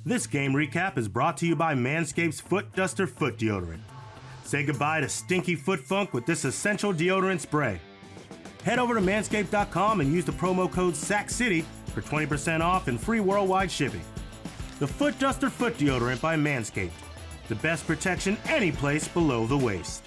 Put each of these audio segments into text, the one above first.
This game recap is brought to you by Manscaped's Foot Duster Foot Deodorant. Say goodbye to stinky foot funk with this essential deodorant spray. Head over to manscaped.com and use the promo code SACCITY for 20% off and free worldwide shipping. The Foot Duster Foot Deodorant by Manscaped. The best protection any place below the waist.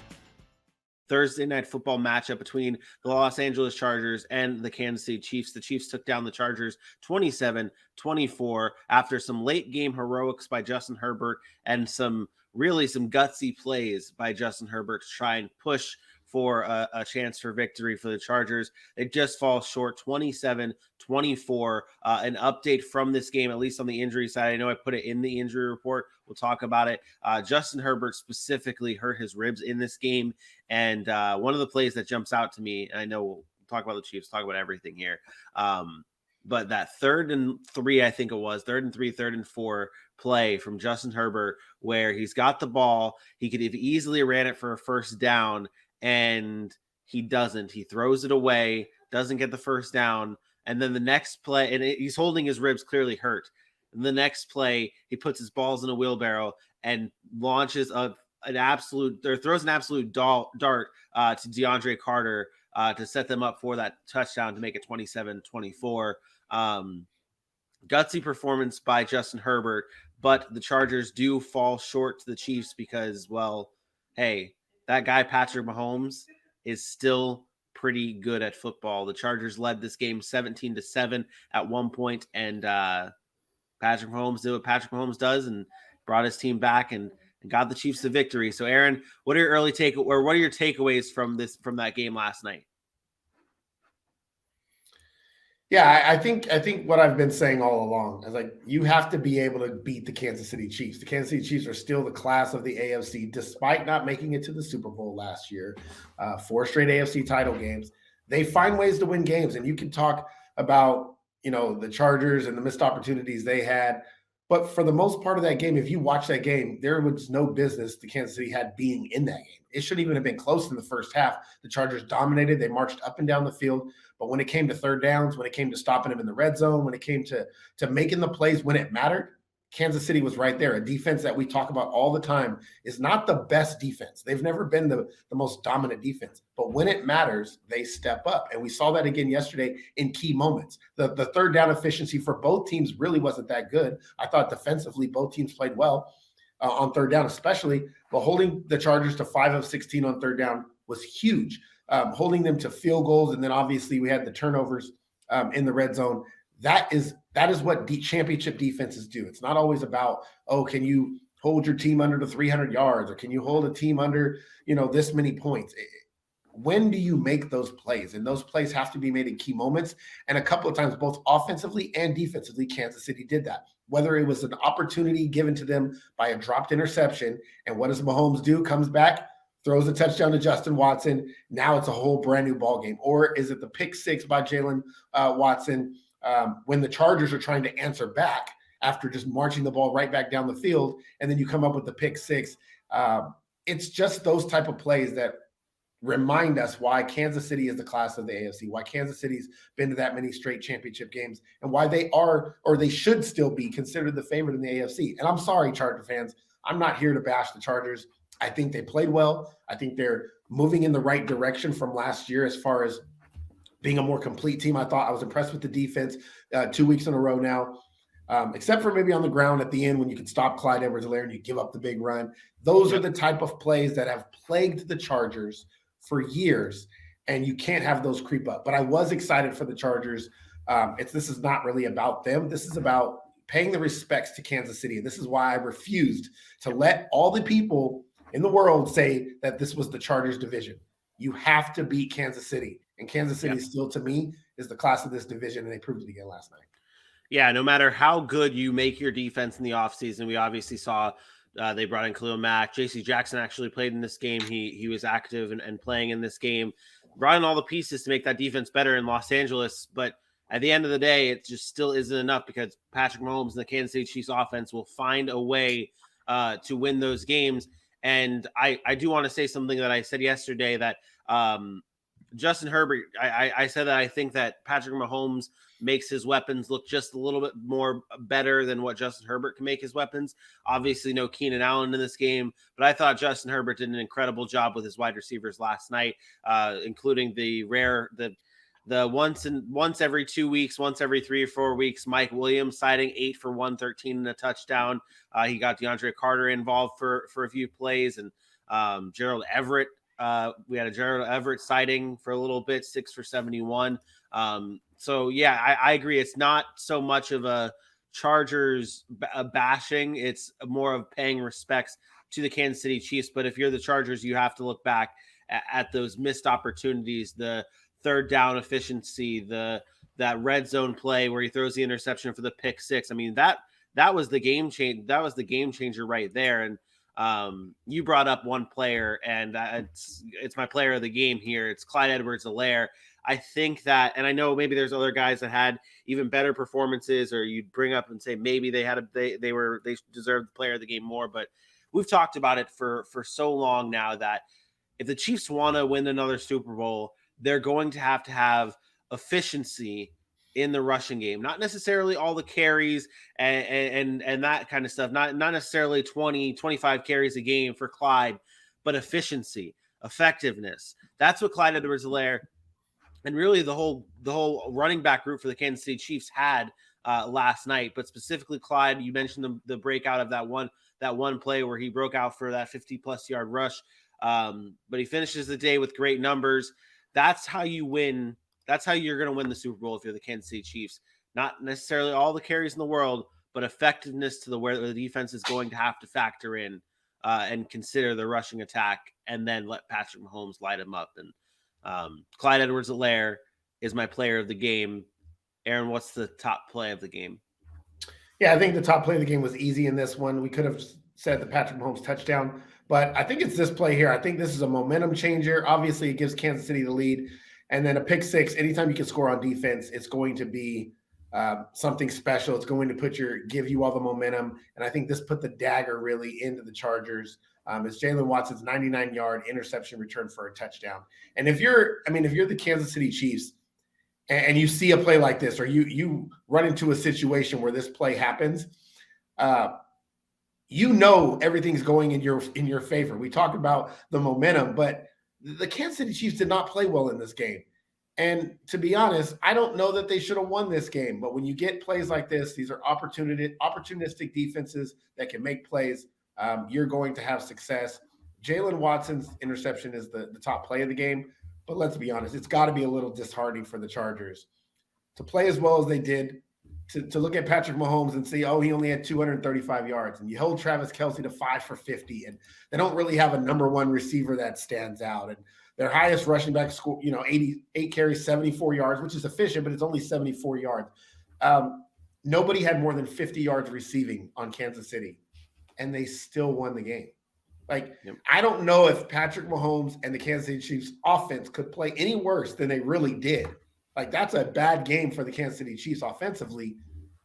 Thursday night football matchup between the Los Angeles Chargers and the Kansas City Chiefs. The Chiefs took down the Chargers 27-24 after some late game heroics by Justin Herbert and some gutsy plays by Justin Herbert to try and push for a chance for victory for the Chargers. They just fall short 27-24. An update from this game, at least on the injury side. I know I put it in the injury report. We'll talk about it. Justin Herbert specifically hurt his ribs in this game. And one of the plays that jumps out to me, and I know we'll talk about the Chiefs, talk about everything here. But that 3rd and 3, I think it was, 3rd and 3, 3rd and 4 play from Justin Herbert, where he's got the ball. He could have easily ran it for a first down, and he doesn't. He throws it away, doesn't get the first down. And then the next play, and he's holding his ribs, clearly hurt. And the next play, he puts his balls in a wheelbarrow and launches throws an absolute dart to DeAndre Carter to set them up for that touchdown to make it 27-24. Gutsy performance by Justin Herbert, but the Chargers do fall short to the Chiefs because, well, hey, that guy Patrick Mahomes is still pretty good at football. The Chargers led this game 17-7 at one point, and Patrick Mahomes did what Patrick Mahomes does and brought his team back and got the Chiefs the victory. So, Aaron, what are your what are your takeaways from that game last night? Yeah, I think what I've been saying all along is like you have to be able to beat the Kansas City Chiefs. The Kansas City Chiefs are still the class of the AFC, despite not making it to the Super Bowl last year. 4 straight AFC title games. They find ways to win games, and you can talk about the Chargers and the missed opportunities they had. But for the most part of that game, if you watch that game, there was no business the Kansas City had being in that game. It shouldn't even have been close in the first half. The Chargers dominated. They marched up and down the field. But when it came to third downs, when it came to stopping them in the red zone, when it came to making the plays when it mattered, Kansas City was right there. A defense that we talk about all the time is not the best defense. They've never been the most dominant defense. But when it matters, they step up. And we saw that again yesterday in key moments. The third down efficiency for both teams really wasn't that good. I thought defensively both teams played well on third down especially. But holding the Chargers to 5 of 16 on third down was huge. Holding them to field goals, and then obviously we had the turnovers in the red zone. That is what championship defenses do. It's not always about, can you hold your team under to 300 yards, or can you hold a team under, this many points? When do you make those plays? And those plays have to be made in key moments. And a couple of times, both offensively and defensively, Kansas City did that. Whether it was an opportunity given to them by a dropped interception, and what does Mahomes do? Comes back, throws a touchdown to Justin Watson. Now it's a whole brand new ball game. Or is it the pick 6 by Jalen Watson when the Chargers are trying to answer back after just marching the ball right back down the field, and then you come up with the pick 6? It's just those type of plays that remind us why Kansas City is the class of the AFC, why Kansas City's been to that many straight championship games, and why they are, or they should still be, considered the favorite in the AFC. And I'm sorry, Charger fans, I'm not here to bash the Chargers. I think they played well. I think they're moving in the right direction from last year as far as being a more complete team. I was impressed with the defense 2 weeks in a row now, except for maybe on the ground at the end when you could stop Clyde Edwards-Helaire and you give up the big run. Those are the type of plays that have plagued the Chargers for years, and you can't have those creep up. But I was excited for the Chargers. This is not really about them. This is about paying the respects to Kansas City. And this is why I refused to let all the people in the world say that this was the Chargers division. You have to beat Kansas City. And Kansas City still, to me, is the class of this division, and they proved it again last night. Yeah, no matter how good you make your defense in the offseason, we obviously saw they brought in Khalil Mack. J.C. Jackson actually played in this game. He was active and playing in this game. Brought in all the pieces to make that defense better in Los Angeles. But at the end of the day, it just still isn't enough because Patrick Mahomes and the Kansas City Chiefs offense will find a way to win those games. And I do want to say something that I said yesterday, that Justin Herbert, I said that I think that Patrick Mahomes makes his weapons look just a little bit more better than what Justin Herbert can make his weapons. Obviously, no Keenan Allen in this game, but I thought Justin Herbert did an incredible job with his wide receivers last night, including the once every 2 weeks, once every 3 or 4 weeks, Mike Williams citing 8 for 113 and a touchdown. He got DeAndre Carter involved for a few plays, and Gerald Everett. We had a Gerald Everett sighting for a little bit, 6 for 71. So yeah, I agree. It's not so much of a Chargers bashing. It's more of paying respects to the Kansas City Chiefs. But if you're the Chargers, you have to look back at those missed opportunities, the third down efficiency, that red zone play where he throws the interception for the pick six. I mean, that was the game change. That was the game changer right there. And you brought up one player, and it's my player of the game here. It's Clyde Edwards-Helaire. I think that, and I know maybe there's other guys that had even better performances, or you'd bring up and say maybe they deserved the player of the game more. But we've talked about it for so long now that if the Chiefs want to win another Super Bowl, they're going to have efficiency in the rushing game, not necessarily all the carries and that kind of stuff, not necessarily 20, 25 carries a game for Clyde, but efficiency, effectiveness. That's what Clyde Edwards-Helaire and really the whole running back group for the Kansas City Chiefs had last night. But specifically Clyde, you mentioned the breakout of that one play where he broke out for that 50-plus yard rush. But he finishes the day with great numbers. That's how you win. That's how you're going to win the Super Bowl if you're the Kansas City Chiefs. Not necessarily all the carries in the world, but effectiveness to where the defense is going to have to factor in and consider the rushing attack, and then let Patrick Mahomes light him up. And Clyde Edwards-Helaire is my player of the game. Aaron, what's the top play of the game? Yeah, I think the top play of the game was easy in this one. We could have said the Patrick Mahomes touchdown, but I think it's this play here. I think this is a momentum changer. Obviously, it gives Kansas City the lead. And then a pick six, anytime you can score on defense, it's going to be something special. It's going to give you all the momentum. And I think this put the dagger really into the Chargers. It's Jalen Watson's 99-yard interception return for a touchdown. And if you're the Kansas City Chiefs and you see a play like this, or you run into a situation where this play happens, everything's going in your favor. We talk about the momentum, but the Kansas City Chiefs did not play well in this game. And to be honest, I don't know that they should have won this game. But when you get plays like this, these are opportunistic defenses that can make plays. You're going to have success. Jalen Watson's interception is the top play of the game. But let's be honest, it's got to be a little disheartening for the Chargers to play as well as they did, to look at Patrick Mahomes and see, he only had 235 yards. And you hold Travis Kelce to 5 for 50. And they don't really have a number one receiver that stands out. And their highest rushing back score, 88 carries, 74 yards, which is efficient, but it's only 74 yards. Nobody had more than 50 yards receiving on Kansas City, and they still won the game. I don't know if Patrick Mahomes and the Kansas City Chiefs offense could play any worse than they really did. That's a bad game for the Kansas City Chiefs offensively.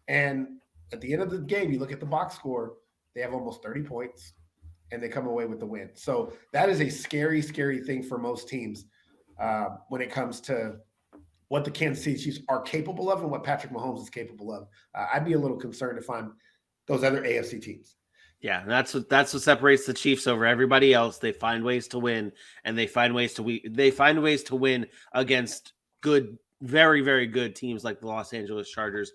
And at the end of the game, you look at the box score, they have almost 30 points, and they come away with the win. So that is a scary, scary thing for most teams when it comes to what the Kansas City Chiefs are capable of and what Patrick Mahomes is capable of. I'd be a little concerned if I'm those other AFC teams. Yeah, that's what separates the Chiefs over everybody else. They find ways to win, and they find ways to win against good, very, very good teams like the Los Angeles Chargers.